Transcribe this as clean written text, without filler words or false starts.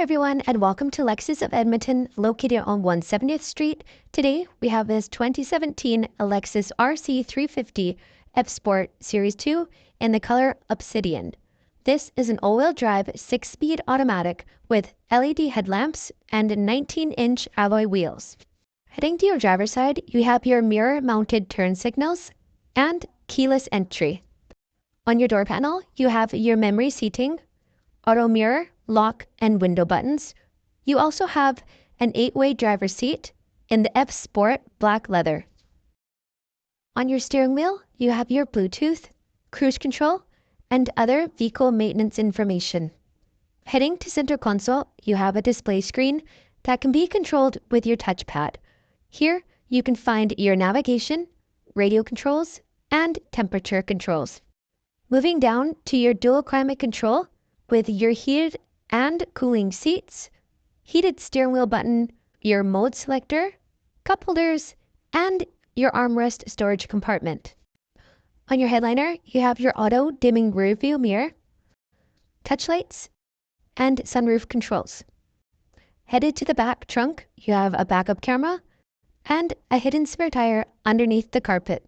everyone, and welcome to Lexus of Edmonton, located on 170th Street. Today, we have this 2017 Lexus RC 350 F Sport Series 2 in the color Obsidian. This is an all-wheel drive 6-speed automatic with LED headlamps and 19-inch alloy wheels. Heading to your driver's side, you have your mirror-mounted turn signals and keyless entry. On your door panel, you have your memory seating, auto mirror, lock, and window buttons. You also have an 8-way driver's seat in the F Sport black leather. On your steering wheel, you have your Bluetooth, cruise control, and other vehicle maintenance information. Heading to center console, you have a display screen that can be controlled with your touchpad. Here, you can find your navigation, radio controls, and temperature controls. Moving down to your dual climate control with your heated and cooling seats, heated steering wheel button, your mode selector, cup holders, and your armrest storage compartment. On your headliner, you have your auto dimming rear view mirror, touch lights, and sunroof controls. Headed to the back trunk, you have a backup camera and a hidden spare tire underneath the carpet.